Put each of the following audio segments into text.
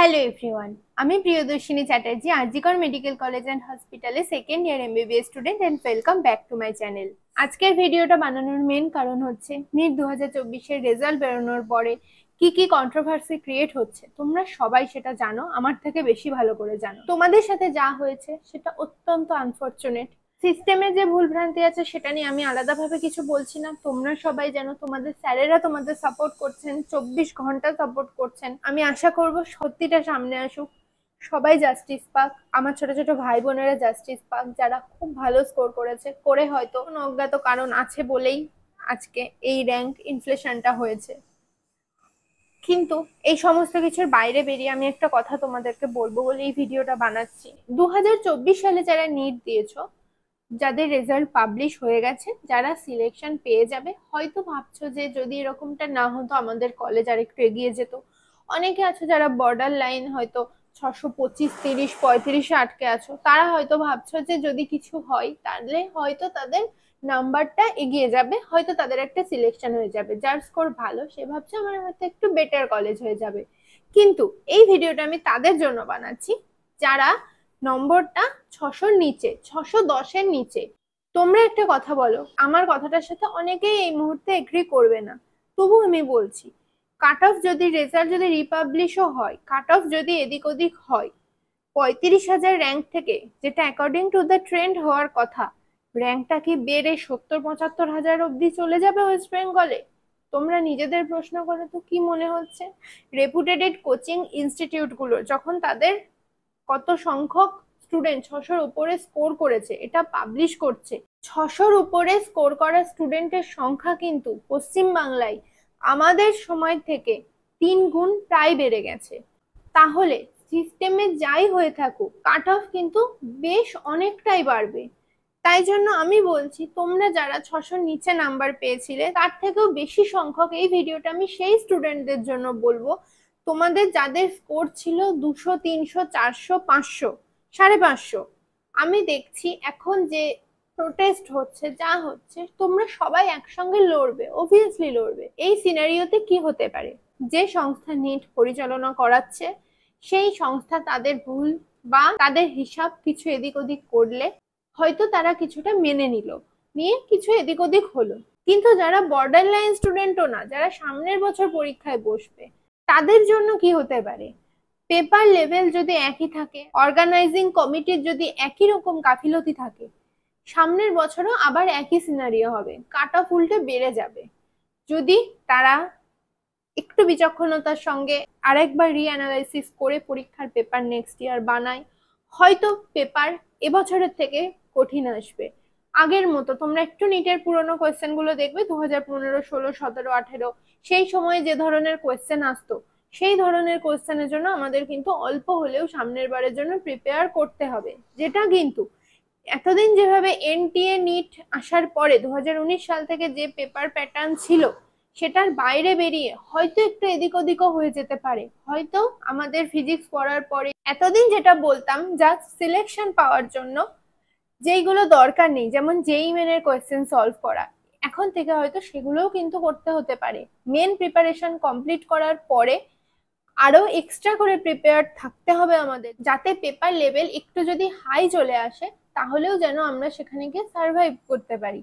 Hello everyone, আমি Priyadarshini Chatterjee, RG Kar medical college and হসপিটালে second year MBBS student and welcome back to my channel. আজকের ভিডিওটা বানানোর মেন কারণ হচ্ছে নিট 2024-এর রেজাল্ট বেরোনোর পরে কি কি কন্ট্রোভার্সি ক্রিয়েট হচ্ছে। তোমরা সবাই সেটা জানো, আমার থেকে বেশি ভালো করে জানো। তোমাদের সাথে যা হয়েছে সেটা অত্যন্ত আনফরচুনেট। সিস্টেমে যে ভুল ভ্রান্তি আছে সেটা নিয়ে আমি আলাদাভাবে কিছু বলছি না। তোমরা সবাই জানো, তোমাদের স্যারেরা তোমাদের সাপোর্ট করছেন, 24 ঘন্টা সাপোর্ট করছেন। আমি আশা করব সত্যিটা সামনে আসুক, সবাই জাস্টিস পাক, আমার ছোট ছোট ভাই বোনেরা জাস্টিস পাক, যারা খুব ভালো স্কোর করেছে, করে হয়তো কোনো অজ্ঞাত কারণ আছে বলেই আজকে এই র্যাঙ্ক ইনফ্লেশনটা হয়েছে। কিন্তু এই সমস্ত কিছুর বাইরে বেরিয়ে আমি একটা কথা তোমাদেরকে বলবো বলে এই ভিডিওটা বানাচ্ছি। 2024 সালে যারা নিট দিয়েছো, যাদের রেজাল্ট পাবলিশ হয়ে গেছে, যারা সিলেকশন পেয়ে যাবে, হয়তো ভাবছো যে যদি এরকমটা না হতো আমাদের কলেজ আর একটু এগিয়ে যেত। অনেকে আছো যারা বর্ডার লাইন, হয়তো 625, 30, 35-এ আটকে আছো, তারা হয়তো ভাবছো যে যদি কিছু হয় তাহলে হয়তো তাদের নাম্বারটা এগিয়ে যাবে, হয়তো তাদের একটা সিলেকশন হয়ে যাবে। যার স্কোর ভালো সে ভাবছে আমার হয়তো একটু বেটার কলেজ হয়ে যাবে। কিন্তু এই ভিডিওটা আমি তাদের জন্য বানাচ্ছি যারা নম্বরটা 600-র নিচে, 610-এর নিচে। তোমরা একটা কথা বলো, আমার কথাটার সাথে অনেকেই এই মুহূর্তে এগ্রি করবে না, তবু আমি বলছি, কাট অফ যদি রেজাল্ট যদি রিপাবলিশও হয়, কাট অফ যদি এদিক ওদিক হয়, 35,000 র্যাঙ্ক থেকে, যেটা অ্যাকর্ডিং টু দ্য ট্রেন্ড হওয়ার কথা, র্যাঙ্কটা কি বেড়ে 70-75,000 অব্দি চলে যাবে ওয়েস্ট বেঙ্গলে? তোমরা নিজেদের প্রশ্ন করে তো কি মনে হচ্ছে? রেপুটেড কোচিং ইনস্টিটিউট গুলো যখন তাদের কত সংখ্যক স্টুডেন্ট 600-র উপরে স্কোর করেছে এটা পাবলিশ করছে, 600-র উপরে স্কোর করা স্টুডেন্টের সংখ্যা কিন্তু পশ্চিম বাংলায় আমাদের সময় থেকে 3 গুণ প্রায় বেড়ে গেছে। তাহলে সিস্টেমে যাই হয়ে থাকুক, কাট অফ কিন্তু বেশ অনেকটাই বাড়বে। তাই জন্য আমি বলছি, তোমরা যারা 600-র নিচে নাম্বার পেয়েছিলে, তার থেকেও বেশি সংখ্যক, এই ভিডিওটা আমি সেই স্টুডেন্টদের জন্য বলবো তোমাদের যাদের স্কোর ছিল 200, 300, 400, 500, 550। আমি দেখছি এখন যে প্রোটেস্ট হচ্ছে, যা হচ্ছে, তোমরা সবাই একসঙ্গে লড়বে, অবভিয়াসলি লড়বে। এই সিনারিওতে কি হতে পারে, যে সংস্থা নিট পরিচালনা করাচ্ছে সেই সংস্থা তাদের ভুল বা তাদের হিসাব কিছু এদিক ওদিক করলে হয়তো তারা কিছুটা মেনে নিল, নিয়ে কিছু এদিক ওদিক হলো। কিন্তু যারা বর্ডার লাইন স্টুডেন্টও না, যারা সামনের বছর পরীক্ষায় বসবে, তাদের জন্য কি হতে পারে? পেপার লেভেল যদি একই থাকে, অর্গানাইজিং কমিটির যদি একই রকম গাফিলতি থাকে, সামনের বছরও আবার একই সিনারিও হবে, কাট অফ উল্টে বেড়ে যাবে। যদি তারা একটু বিচক্ষণতার সঙ্গে আরেকবার রিঅ্যানালাইসিস করে পরীক্ষার পেপার নেক্সট ইয়ার বানায়, হয়তো পেপার এবছরের থেকে কঠিন আসবে। আগের মতো তোমরা একটু নিটের পুরোনো কোয়েশ্চেন গুলো দেখবে, 2015, 16, 17, 18 সেই সময় যে ধরনের কোয়েশ্চেন আসতো, সেই ধরনের কোয়েশ্চেনের জন্য আমাদের কিন্তু অল্প হলেও সামনের বারের জন্য প্রিপেয়ার করতে হবে। যেটা কিন্তু এতদিন যেভাবে এনটিএ নিট আসার পরে 2019 সাল থেকে যে পেপার প্যাটার্ন ছিল, সেটার বাইরে বেরিয়ে হয়তো একটু এদিক ওদিকও হয়ে যেতে পারে। হয়তো আমাদের ফিজিক্স পড়ার পরে এতদিন যেটা বলতাম জাস্ট সিলেকশন পাওয়ার জন্য, যেইগুলো দরকার নেই, যেমন জেই মেনের কোয়েশ্চেন সলভ করা, এখন থেকে হয়তো সেগুলোও কিন্তু করতে হতে পারে। মেন প্রিপারেশন কমপ্লিট করার পরে আরো এক্সট্রা করে প্রিপেয়ার থাকতে হবে আমাদের, যাতে পেপার লেভেল একটু যদি হাই চলে আসে তাহলেও যেন আমরা সেখানে গিয়ে সার্ভাইভ করতে পারি।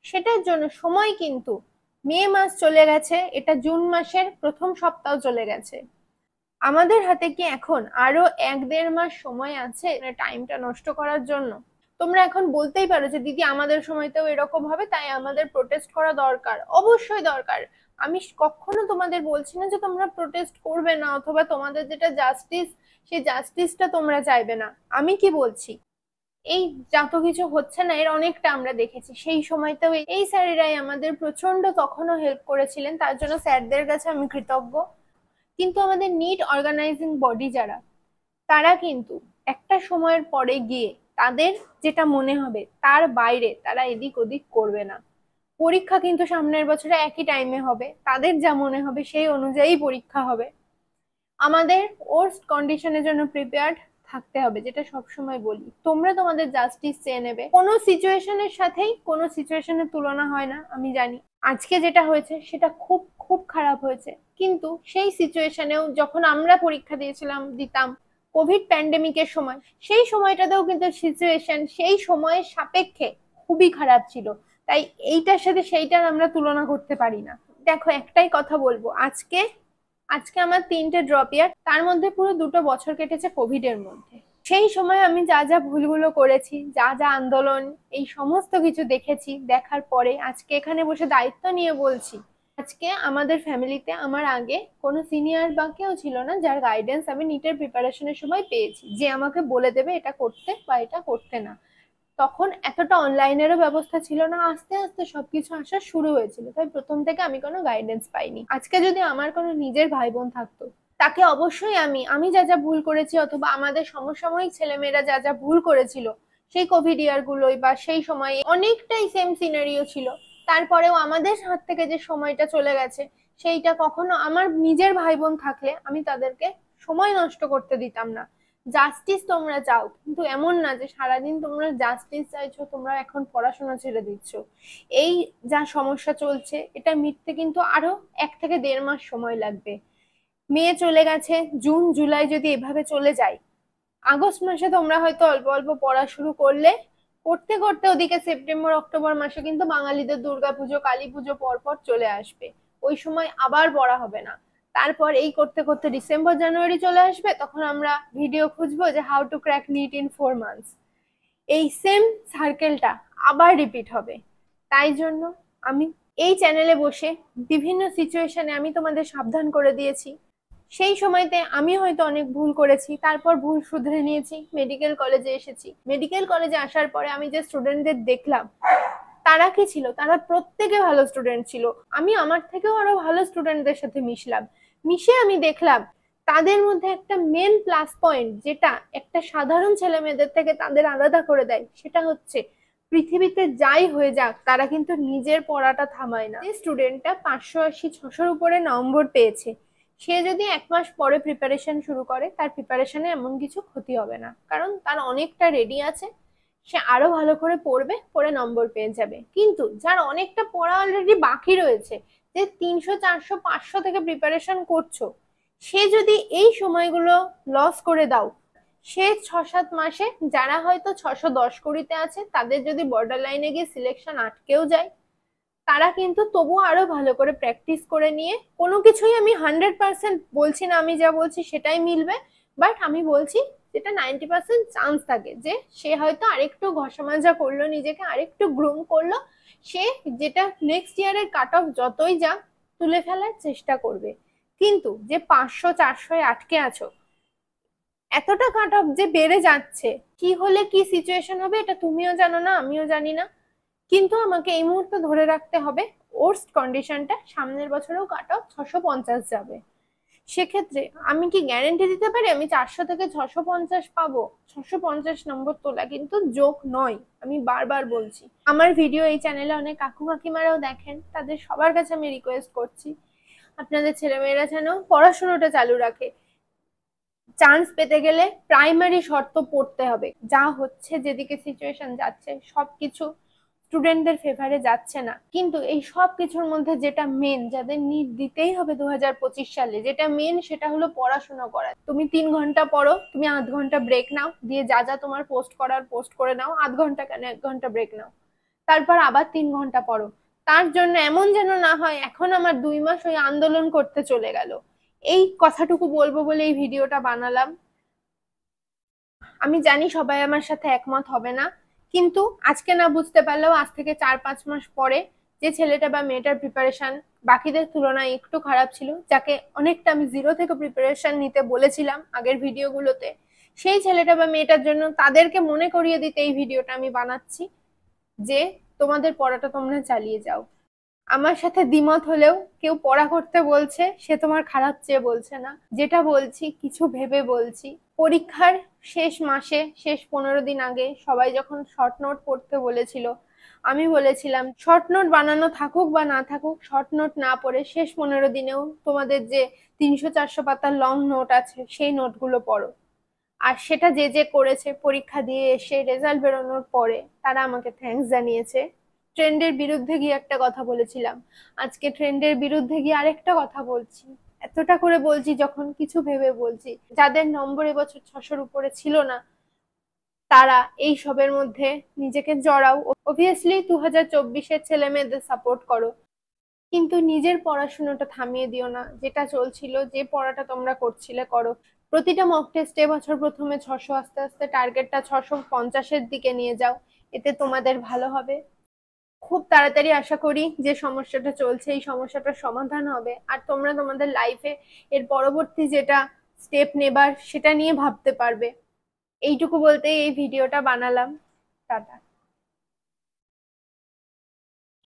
সেটার জন্য সময় কিন্তু মে মাস চলে গেছে, এটা জুন মাসের প্রথম সপ্তাহ চলে গেছে। আমাদের হাতে কি এখন আরো 1-1.5 মাস সময় আছে টাইমটা নষ্ট করার জন্য? তোমরা এখন বলতেই পারো যে দিদি আমাদের সময়তেও এরকম হবে, তাই আমাদের প্রোটেস্ট করা দরকার। অবশ্যই দরকার। আমি কখনো তোমাদের বলছি না যে তোমরা প্রোটেস্ট করবে না, অথবা তোমাদের যেটা জাস্টিস সেই জাস্টিসটা তোমরা চাইবে না। আমি কি বলছি, এই যত কিছু হচ্ছে না, এর অনেকটা আমরা দেখেছি। সেই সময়তেও এই স্যারেরাই আমাদের প্রচন্ড তখনও হেল্প করেছিলেন, তার জন্য স্যারদের কাছে আমি কৃতজ্ঞ। কিন্তু আমাদের নিট অর্গানাইজিং বডি যারা, তারা কিন্তু একটা সময়ের পরে গিয়ে তাদের যেটা মনে হবে তার বাইরে তারা এদিক ওদিক করবে না। পরীক্ষা কিন্তু সামনের বছরে একই টাইমে হবে, তাদের যা মনে হবে সেই অনুযায়ী পরীক্ষা হবে। আমাদের ওয়ার্স্ট কন্ডিশনের জন্য প্রিপেয়ার্ড থাকতে হবে, যেটা সবসময় বলি। তোমরা তোমাদের জাস্টিস চেয়ে নেবে, কোনো সিচুয়েশনের সাথেই কোনো সিচুয়েশনের তুলনা হয় না, আমি জানি। আজকে যেটা হয়েছে সেটা খুব খুব খারাপ হয়েছে। কিন্তু সেই সিচুয়েশনেও যখন আমরা পরীক্ষা দিতাম কোভিড প্যান্ডেমিকের সময়, সেই সময়টাতেও কিন্তু সিচুয়েশন সেই সময়ের সাপেক্ষে খুবই খারাপ ছিল। তাই এইটার সাথে সেইটার আমরা তুলনা করতে পারি না। দেখো, একটাই কথা বলবো, আজকে আজকে আমার 3টে ড্রপ ইয়ার, তার মধ্যে পুরো 2টো বছর কেটেছে কোভিড এর মধ্যে। সেই সময় আমি যা যা ভুলগুলো করেছি, যা যা আন্দোলন, এই সমস্ত কিছু দেখেছি, দেখার পরে আজকে এখানে বসে দায়িত্ব নিয়ে বলছি। আজকে আমাদের ফ্যামিলিতে আমার আগে কোনো সিনিয়র বা কেউ ছিল না যার গাইডেন্স আমি নিটের প্রিপারেশনের সময় পেয়েছি, যে আমাকে বলে দেবে এটা করতে বা এটা করতে না। তখন এতটা অনলাইনেরও ব্যবস্থা ছিল না, আস্তে আস্তে সবকিছু আসা শুরু হয়েছিল, তাই প্রথম থেকে আমি কোনো গাইডেন্স পাইনি। আজকে যদি আমার কোনো নিজের ভাই বোন থাকতো, তাকে অবশ্যই আমি যা যা ভুল করেছি, অথবা আমাদের সমসাময়িক ছেলেমেয়েরা যা যা ভুল করেছিল সেই কোভিড ইয়ার গুলোই বা সেই সময় অনেকটাই সেম সিনারিও ছিল, তারপরেও আমাদের হাত থেকে যে সময়টা চলে গেছে, সেইটা কখনো আমার নিজের ভাই বোন থাকলে আমি তাদেরকে সময় নষ্ট করতে দিতাম না। জাস্টিস তোমরা চাও, কিন্তু এমন না যে সারাদিন তোমরা জাস্টিস চাইছো, তোমরা এখন পড়াশোনা ছেড়ে দিচ্ছ। এই যা সমস্যা চলছে, এটা মিটতে কিন্তু আরো 1 থেকে 1.5 মাস সময় লাগবে। মে চলে গেছে, জুন জুলাই যদি এভাবে চলে যায়, আগস্ট মাসে তোমরা হয়তো অল্প অল্প পড়া শুরু করলে, করতে করতে ওদিকে সেপ্টেম্বর অক্টোবর মাসে কিন্তু বাঙালিদের দুর্গাপুজো কালী পুজো পরপর চলে আসবে। ওই সময় আবার পড়া হবে না। তারপর এই করতে করতে ডিসেম্বর জানুয়ারি চলে আসবে, তখন আমরা ভিডিও খুঁজবো যে how to crack NEET in 4 months. এই সেম সার্কেলটা আবার রিপিট হবে। তাই জন্য আমি এই চ্যানেলে বসে বিভিন্ন সিচুয়েশনে আমি তোমাদের সাবধান করে দিয়েছি। সেই সময়তে আমি হয়তো অনেক ভুল করেছি, তারপর ভুল শুধরে নিয়েছি, মেডিকেল কলেজে এসেছি। মেডিকেল কলেজে আসার পরে আমি যে স্টুডেন্টদের দেখলাম, তারা কি ছিল, তারা প্রত্যেকে ভালো স্টুডেন্ট ছিল। আমি আমার থেকেও আরো ভালো স্টুডেন্টদের সাথে মিশলাম, মিশে আমি দেখলাম তাদের মধ্যে একটা মেন প্লাস পয়েন্ট, যেটা একটা সাধারণ ছেলে মেয়েদের থেকে তাদের আলাদা করে দেয়, সেটা হচ্ছে পৃথিবীতে যাই হয়ে যাক তারা কিন্তু নিজের পড়াটা থামায় না। যে স্টুডেন্টটা 580-600-র উপরে নম্বর পেয়েছে, সে যদি 1 মাস পরে প্রিপারেশন শুরু করে, তার প্রিপারেশনে এমন কিছু ক্ষতি হবে না, কারণ তার অনেকটা রেডি আছে। সে আরো ভালো করে পড়বে, পড়ে নম্বর পেয়ে যাবে। কিন্তু যার অনেকটা পড়া অলরেডি বাকি রয়েছে, যে 300-400-500 থেকে প্রিপারেশন করছো, সে যদি এই সময়গুলো লস করে দাও, সে 6-7 মাসে, যারা হয়তো 610 আছে, তাদের যদি বর্ডার লাইনে গিয়ে সিলেকশন আটকেও যায়, তারা কিন্তু তবুও আরো ভালো করে প্র্যাকটিস করে নিয়ে, কোনো কিছুই আমি 100% বলছি না আমি যা বলছি সেটাই মিলবে, বাট আমি বলছি যেটা 90% চান্স থাকে যে সে হয়তো আরেকটু ঘষা মাজা করলো, নিজেকে আরেকটু গ্রুম করলো, সে যেটা নেক্সট ইয়ারের কাট অফ যতই যা তুলে ফেলার চেষ্টা করবে। কিন্তু যে 500-400 আটকে আছো, এতটা কাট অফ যে বেড়ে যাচ্ছে, কি হলে কি সিচুয়েশন হবে এটা তুমিও জানো না, আমিও জানি না। কিন্তু আমাকে এই মুহূর্তে ধরে রাখতে হবে, ওর্স্ট কন্ডিশনটা সামনের বছরেও কাট অফ 650 যাবে। সেক্ষেত্রে আমি কি গ্যারেন্টি দিতে পারি আমি 400 থেকে 650 পাবো? 650 নম্বর তোলা কিন্তু যোগ নয়, আমি বারবার বলছি। আমার ভিডিও এই চ্যানেলে অনেক কাকু কাকিমারাও দেখেন, তাদের সবার কাছে আমি রিকোয়েস্ট করছি, আপনাদের ছেলেমেয়েরা যেন পড়াশোনাটা চালু রাখে। চান্স পেতে গেলে প্রাইমারি শর্ত পড়তে হবে। যা হচ্ছে, যেদিকে সিচুয়েশন যাচ্ছে, সবকিছু স্টুডেন্টদের ফেভারে যাচ্ছে না। কিন্তু এই সব কিছুর মধ্যে যেটা মেন, যাদের নিট দিতেই হবে 2025 সালে, যেটা মেন সেটা হলো পড়াশোনা করা। তুমি 3 ঘন্টা পড়ো, তুমি আধ ঘন্টা ব্রেক নাও, দিয়ে যা যা তোমার পোস্ট করার পোস্ট করে নাও, আধ ঘন্টা কেন 1 ঘন্টা ব্রেক নাও, তারপর আবার 3 ঘন্টা পড়ো। তার জন্য এমন যেন না হয় এখন আমার 2 মাস ওই আন্দোলন করতে চলে গেল। এই কথাটুকু বলবো বলে এই ভিডিওটা বানালাম। আমি জানি সবাই আমার সাথে একমত হবে না, কিন্তু আজকে না বুঝতে পারলেও আজ থেকে 4-5 মাস পরে যে ছেলেটা বা মেয়েটার প্রিপারেশন বাকিদের তুলনায় একটু খারাপ ছিল, যাকে অনেকটা আমি 0 থেকে প্রিপারেশন নিতে বলেছিলাম আগের ভিডিওগুলোতে, সেই ছেলেটা বা মেয়েটার জন্য তাদেরকে মনে করিয়ে দিতে এই ভিডিওটা আমি বানাচ্ছি, যে তোমাদের পড়াটা তোমরা চালিয়ে যাও। আমার সাথে দ্বিমত হলেও কেউ পড়া করতে বলছে, সে তোমার খারাপ চেয়ে বলছে না। যেটা বলছি কিছু ভেবে বলছি। পরীক্ষার শেষ মাসে, শেষ 15 দিন আগে সবাই যখন শর্ট নোট পড়তে বলেছিল, আমি বলেছিলাম শর্ট নোট বানানো থাকুক বা না থাকুক, শর্ট নোট না পড়ে শেষ 15 দিনেও তোমাদের যে 300-400 পাতার লং নোট আছে সেই নোটগুলো পড়ো। আর সেটা যে যে করেছে, পরীক্ষা দিয়ে এসে রেজাল্ট বেরোনোর পরে তারা আমাকে থ্যাঙ্কস জানিয়েছে ট্রেন্ডের বিরুদ্ধে গিয়ে একটা কথা বলেছিলাম, আজকে ট্রেন্ডের বিরুদ্ধে গিয়ে আরেকটা কথা বলছি। এতটা করে বলছি যখন কিছু ভেবে বলছি। যাদের নম্বর এবছর 600-র উপরে ছিল না, তারা এই সবের মধ্যে নিজেকে জড়াও। অবভিয়াসলি 2024-এর ছেলে মেয়েদের সাপোর্ট করো, কিন্তু নিজের পড়াশোনাটা থামিয়ে দিও না। যেটা চলছিল, যে পড়াটা তোমরা করছিলে করো। প্রতিটা মক টেস্টে বছর প্রথমে 600, আস্তে আস্তে টার্গেটটা 650-এর দিকে নিয়ে যাও। এতে তোমাদের ভালো হবে। খুব তাড়াতাড়ি আশা করি যে সমস্যাটা চলছে এই সমস্যাটার সমাধান হবে, আর তোমরা তোমাদের লাইফে এর পরবর্তী যেটা স্টেপ নেবার সেটা নিয়ে ভাবতে পারবে। এইটুকু বলতেই এই ভিডিওটা বানালাম। টাটা।